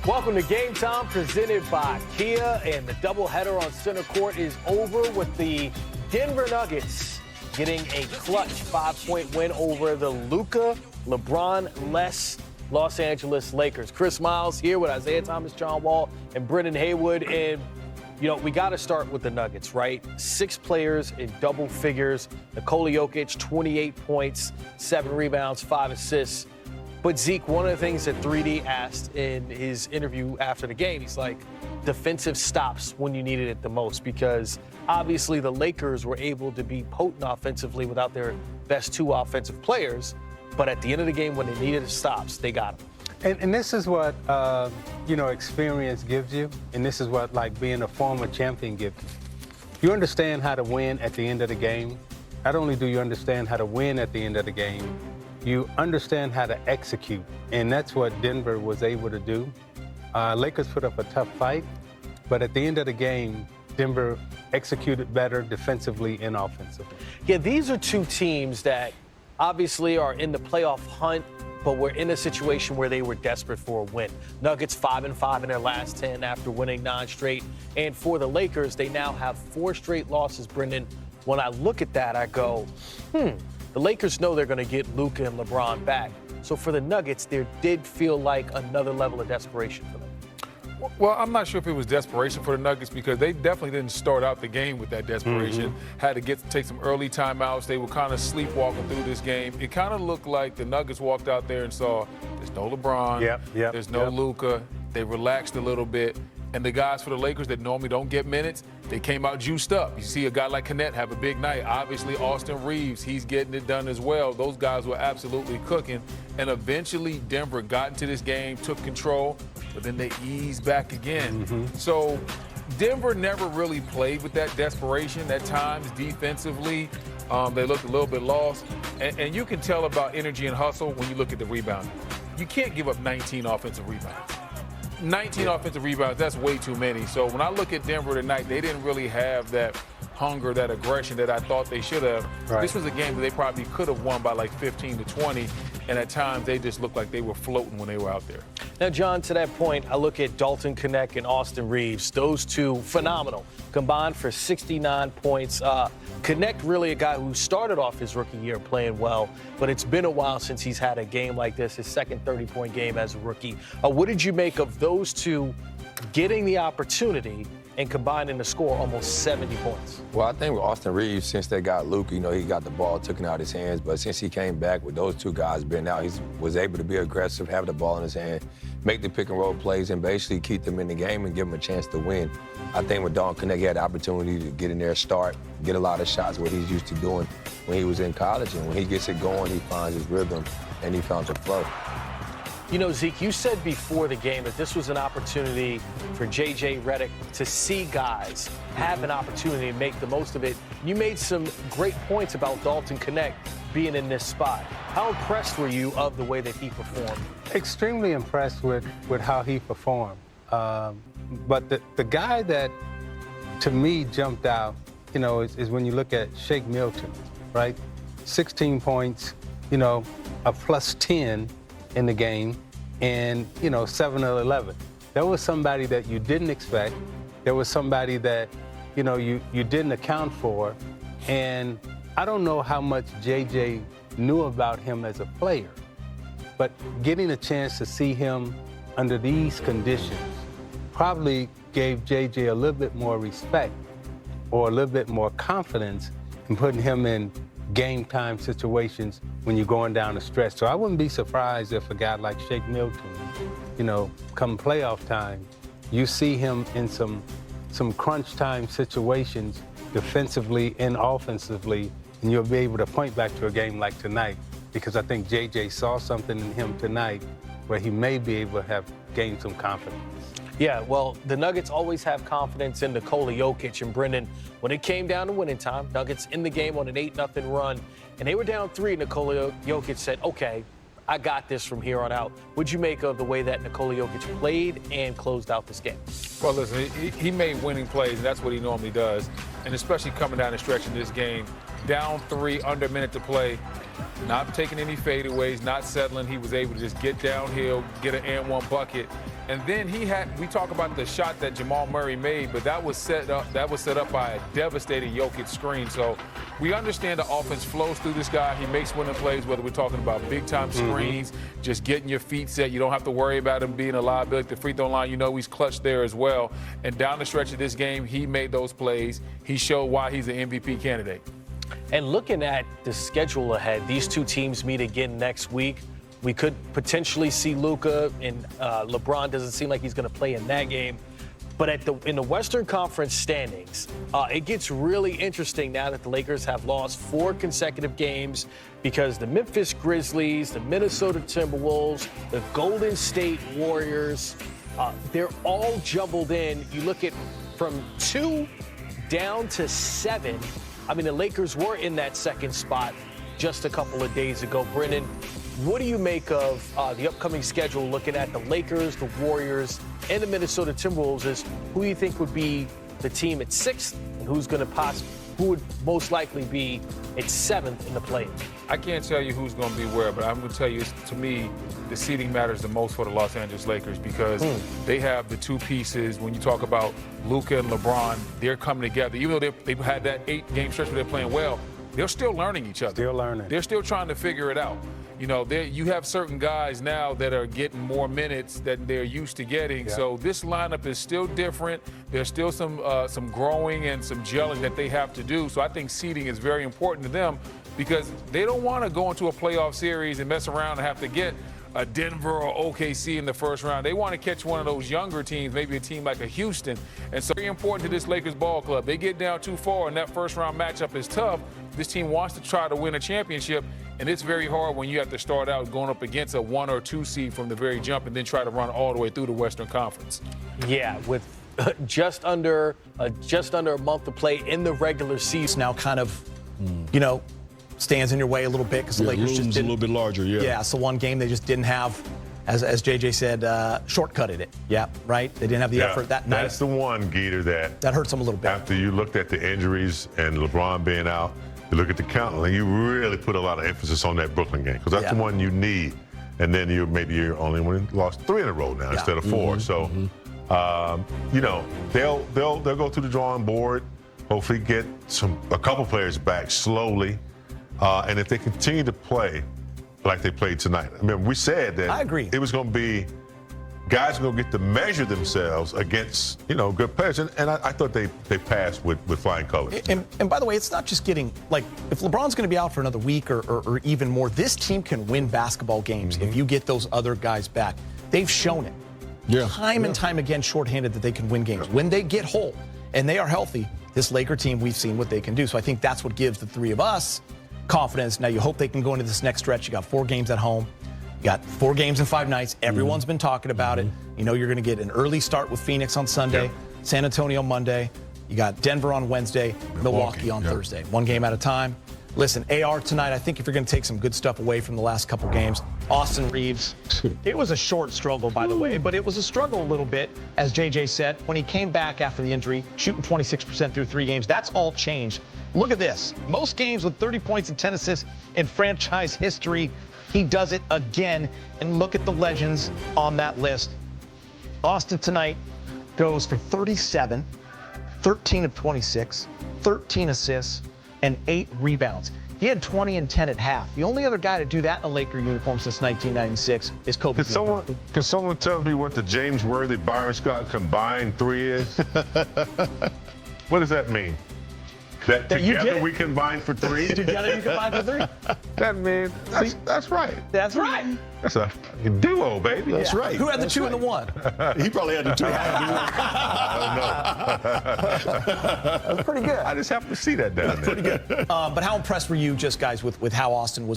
Welcome to Game Time, presented by Kia, and the doubleheader on center court is over with the Denver Nuggets getting a clutch 5-point win over the Luka, LeBron-less Los Angeles Lakers. Chris Miles here with Isaiah Thomas, John Wall, and Brendan Haywood. And, you know, we got to start with the Nuggets, right? 6 players in double figures. Nikola Jokic, 28 points, 7 rebounds, 5 assists. But Zeke, one of the things that 3D asked in his interview after the game, he's like, defensive stops when you needed it the most, because obviously the Lakers were able to be potent offensively without their best 2 offensive players. But at the end of the game, when they needed stops, they got them. And this is what, experience gives you. And this is what, like, being a former champion gives you. You understand how to win at the end of the game. Not only do you understand how to win at the end of the game, you understand how to execute. And that's what Denver was able to do. Lakers put up a tough fight. But at the end of the game, Denver executed better defensively and offensively. Yeah, these are 2 teams that obviously are in the playoff hunt, but we're in a situation where they were desperate for a win. Nuggets 5-5 in their last 10 after winning 9 straight. And for the Lakers, they now have 4 straight losses, Brendan. When I look at that, I go, the Lakers know they're going to get Luka and LeBron back. So for the Nuggets, there did feel like another level of desperation for them. Well, I'm not sure if it was desperation for the Nuggets, because they definitely didn't start out the game with that desperation. Had to take some early timeouts. They were kind of sleepwalking through this game. It kind of looked like the Nuggets walked out there and saw there's no LeBron, there's no Luka. They relaxed a little bit. And the guys for the Lakers that normally don't get minutes, they came out juiced up. You see a guy like Kenneth have a big night. Obviously, Austin Reeves, he's getting it done as well. Those guys were absolutely cooking. And eventually, Denver got into this game, took control, but then they eased back again. So Denver never really played with that desperation at times defensively. They looked a little bit lost. And you can tell about energy and hustle when you look at the rebound. You can't give up 19 offensive rebounds. 19 offensive rebounds, that's way too many. So when I look at Denver tonight, they didn't really have that hunger, that aggression that I thought they should have. Right. This was a game that they probably could have won by like 15 to 20, and at times they just looked like they were floating when they were out there. Now, John, to that point, I look at Dalton Knecht and Austin Reeves. Those 2, phenomenal, combined for 69 points. Knecht, really a guy who started off his rookie year playing well, but it's been a while since he's had a game like this, his second 30-point game as a rookie. What did you make of those 2 getting the opportunity and combining to score almost 70 points? Well, I think with Austin Reeves, since they got Luka, he got the ball taken out of his hands. But since he came back with those 2 guys being out, he was able to be aggressive, have the ball in his hand, make the pick and roll plays, and basically keep them in the game and give them a chance to win. I think with Dalton Knecht, he had the opportunity to get in there, start, get a lot of shots, what he's used to doing when he was in college. And when he gets it going, he finds his rhythm, and he found the flow. You know, Zeke, you said before the game that this was an opportunity for J.J. Redick to see guys have an opportunity and make the most of it. You made some great points about Dalton Knecht being in this spot. How impressed were you of the way that he performed? Extremely impressed with how he performed. But the guy that, to me, jumped out, is when you look at Shake Milton, right? 16 points, a plus 10 in the game, and 7 of 11. There was somebody that you didn't expect. There was somebody that you didn't account for, and I don't know how much JJ knew about him as a player, but getting a chance to see him under these conditions probably gave JJ a little bit more respect or a little bit more confidence in putting him in game time situations when you're going down the stretch. So I wouldn't be surprised if a guy like Shake Milton, come playoff time, you see him in some crunch time situations defensively and offensively, and you'll be able to point back to a game like tonight, because I think JJ saw something in him tonight where he may be able to have gained some confidence. Yeah, well, the Nuggets always have confidence in Nikola Jokic. And Brendan, when it came down to winning time, Nuggets in the game on an 8-0 run, and they were down 3. Nikola Jokic said, okay, I got this from here on out. What'd you make of the way that Nikola Jokic played and closed out this game? Well, listen, he made winning plays, and that's what he normally does. And especially coming down the stretch in this game, down 3, under a minute to play, not taking any fadeaways, not settling. He was able to just get downhill, get an and one bucket. And then we talk about the shot that Jamal Murray made, but that was set up by a devastating Jokic screen. So we understand the offense flows through this guy. He makes winning plays, whether we're talking about big-time screens, just getting your feet set. You don't have to worry about him being a liability at the free throw line. You know he's clutch there as well. And down the stretch of this game, he made those plays. He showed why he's an MVP candidate. And looking at the schedule ahead, these two teams meet again next week. We could potentially see Luka, and LeBron doesn't seem like he's going to play in that game. But in the Western Conference standings, it gets really interesting now that the Lakers have lost 4 consecutive games because the Memphis Grizzlies, the Minnesota Timberwolves, the Golden State Warriors, they're all jumbled in. You look at from 2 down to 7. I mean, the Lakers were in that second spot just a couple of days ago. Brendan, what do you make of the upcoming schedule, looking at the Lakers, the Warriors, and the Minnesota Timberwolves? Is who you think would be the team at 6th, and who would most likely be at 7th in the play? I can't tell you who's going to be where, but I'm going to tell you, to me, the seeding matters the most for the Los Angeles Lakers because they have the 2 pieces. When you talk about Luka and LeBron, they're coming together. Even though they've had that 8-game stretch where they're playing well, they're still learning each other. Still learning. They're still trying to figure it out. You know, you have certain guys now that are getting more minutes than they're used to getting. Yeah. So this lineup is still different. There's still some growing and some gelling that they have to do. So I think seeding is very important to them because they don't want to go into a playoff series and mess around and have to get a Denver or OKC in the first round. They want to catch one of those younger teams, maybe a team like a Houston. And so very important to this Lakers ball club. They get down too far and that first round matchup is tough. This team wants to try to win a championship. And it's very hard when you have to start out going up against a 1 or 2 seed from the very jump and then try to run all the way through the Western Conference. Yeah, with just under a month to play in the regular season. Now kind of, stands in your way a little bit because the Lakers just didn't. A little bit larger, yeah. Yeah, it's the one game they just didn't have, as JJ said, shortcutted it. Yeah, right? They didn't have the effort that night. That's the one, Geeter, that hurts them a little bit. After you looked at the injuries and LeBron being out, you look at the count, and you really put a lot of emphasis on that Brooklyn game because that's the one you need. And then you're only lost 3 in a row now instead of 4. So, they'll go through the drawing board, hopefully get a couple players back slowly. And if they continue to play like they played tonight, I mean, we said that I agree. It was going to be guys are going to get to measure themselves against, good players. And I thought they passed with flying colors. And by the way, it's not just getting, if LeBron's going to be out for another week or even more, this team can win basketball games if you get those other guys back. They've shown it time and time again shorthanded that they can win games. When they get whole and they are healthy, this Laker team, we've seen what they can do. So I think that's what gives the 3 of us confidence. Now you hope they can go into this next stretch. You got 4 games at home. You got 4 games in 5 nights. Everyone's been talking about it. You're going to get an early start with Phoenix on Sunday, San Antonio Monday. You got Denver on Wednesday, Milwaukee on Thursday. 1 game at a time. Listen, AR tonight, I think if you're going to take some good stuff away from the last couple games, Austin Reeves. It was a short struggle, by the way, but it was a struggle a little bit, as JJ said. When he came back after the injury, shooting 26% through 3 games, that's all changed. Look at this. Most games with 30 points and 10 assists in franchise history. He does it again, and look at the legends on that list. Austin tonight goes for 37, 13 of 26, 13 assists, and 8 rebounds. He had 20 and 10 at half. The only other guy to do that in a Laker uniform since 1996 is Kobe. Can someone tell me what the James Worthy Byron Scott combined 3 is? What does that mean? That together we combine for 3? Together you combine for 3? That means that's right. That's right. That's a duo, baby. That's right. Who had the 2 and the 1? He probably had the 2. I don't know. That's pretty good. I just happened to see that down there. Pretty good. But how impressed were you, just guys, with how Austin was?